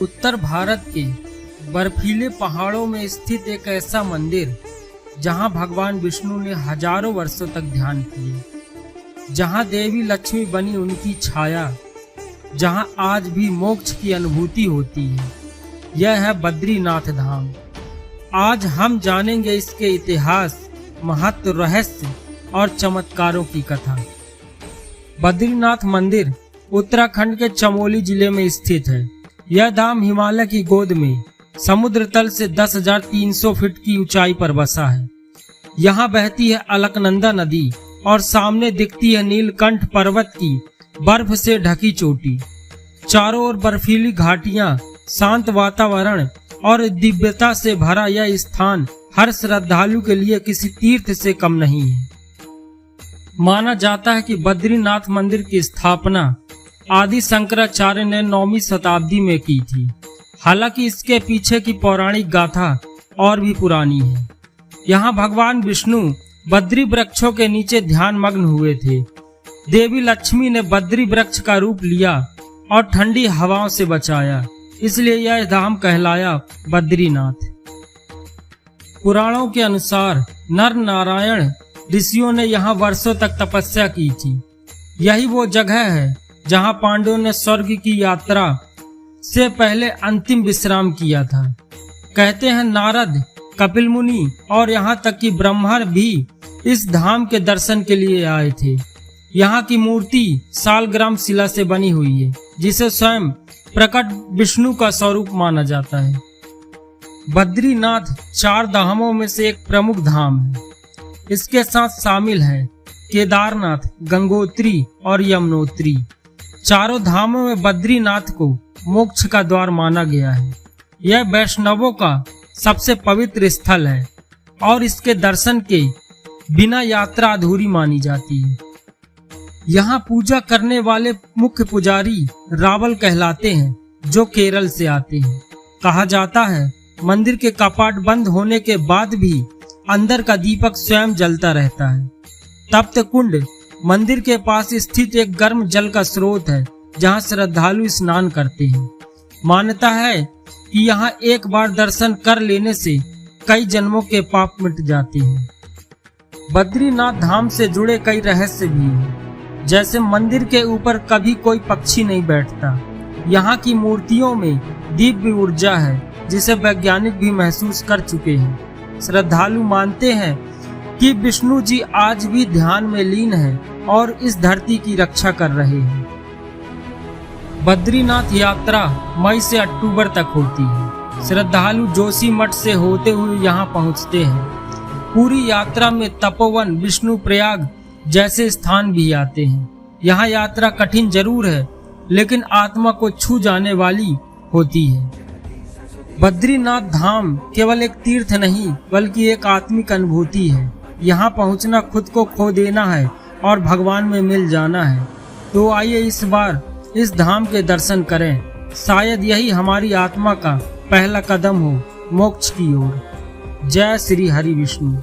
उत्तर भारत के बर्फीले पहाड़ों में स्थित एक ऐसा मंदिर जहां भगवान विष्णु ने हजारों वर्षों तक ध्यान किए, जहां देवी लक्ष्मी बनी उनकी छाया, जहां आज भी मोक्ष की अनुभूति होती है, यह है बद्रीनाथ धाम। आज हम जानेंगे इसके इतिहास, महत्व, रहस्य और चमत्कारों की कथा। बद्रीनाथ मंदिर उत्तराखंड के चमोली जिले में स्थित है। यह धाम हिमालय की गोद में समुद्र तल से 10,300 फीट की ऊंचाई पर बसा है। यहाँ बहती है अलकनंदा नदी और सामने दिखती है नीलकंठ पर्वत की बर्फ से ढकी चोटी। चारों ओर बर्फीली घाटियां, शांत वातावरण और दिव्यता से भरा यह स्थान हर श्रद्धालु के लिए किसी तीर्थ से कम नहीं है। माना जाता है कि बद्रीनाथ मंदिर की स्थापना आदि शंकराचार्य ने 9वीं शताब्दी में की थी। हालांकि इसके पीछे की पौराणिक गाथा और भी पुरानी है। यहाँ भगवान विष्णु बद्री वृक्षों के नीचे ध्यान मग्न हुए थे। देवी लक्ष्मी ने बद्री वृक्ष का रूप लिया और ठंडी हवाओं से बचाया, इसलिए यह धाम कहलाया बद्रीनाथ। पुराणों के अनुसार नर नारायण ऋषियों ने यहाँ वर्षों तक तपस्या की थी। यही वो जगह है जहाँ पांडवों ने स्वर्ग की यात्रा से पहले अंतिम विश्राम किया था। कहते हैं नारद, कपिल मुनि और यहाँ तक कि ब्रह्मा भी इस धाम के दर्शन के लिए आए थे। यहाँ की मूर्ति सालग्राम शिला से बनी हुई है, जिसे स्वयं प्रकट विष्णु का स्वरूप माना जाता है। बद्रीनाथ 4 धामों में से एक प्रमुख धाम है। इसके साथ शामिल है केदारनाथ, गंगोत्री और यमुनोत्री। चारों धामों में बद्रीनाथ को मोक्ष का द्वार माना गया है। यह वैष्णवों का सबसे पवित्र स्थल है और इसके दर्शन के बिना यात्रा अधूरी मानी जाती है। यहाँ पूजा करने वाले मुख्य पुजारी रावल कहलाते हैं, जो केरल से आते हैं। कहा जाता है मंदिर के कपाट बंद होने के बाद भी अंदर का दीपक स्वयं जलता रहता है। तप्त कुंड मंदिर के पास स्थित एक गर्म जल का स्रोत है, जहाँ श्रद्धालु स्नान करते हैं। मान्यता है कि यहाँ एक बार दर्शन कर लेने से कई जन्मों के पाप मिट जाते हैं। बद्रीनाथ धाम से जुड़े कई रहस्य भी हैं, जैसे मंदिर के ऊपर कभी कोई पक्षी नहीं बैठता। यहाँ की मूर्तियों में दिव्य ऊर्जा है, जिसे वैज्ञानिक भी महसूस कर चुके हैं। श्रद्धालु मानते हैं कि विष्णु जी आज भी ध्यान में लीन हैं और इस धरती की रक्षा कर रहे हैं। बद्रीनाथ यात्रा मई से अक्टूबर तक होती है। श्रद्धालु जोशीमठ से होते हुए यहाँ पहुँचते हैं। पूरी यात्रा में तपोवन, विष्णु प्रयाग जैसे स्थान भी आते हैं। यहाँ यात्रा कठिन जरूर है, लेकिन आत्मा को छू जाने वाली होती है। बद्रीनाथ धाम केवल एक तीर्थ नहीं, बल्कि एक आत्मिक अनुभूति है। यहाँ पहुँचना खुद को खो देना है और भगवान में मिल जाना है। तो आइए इस बार इस धाम के दर्शन करें। शायद यही हमारी आत्मा का पहला कदम हो मोक्ष की ओर। जय श्री हरि विष्णु।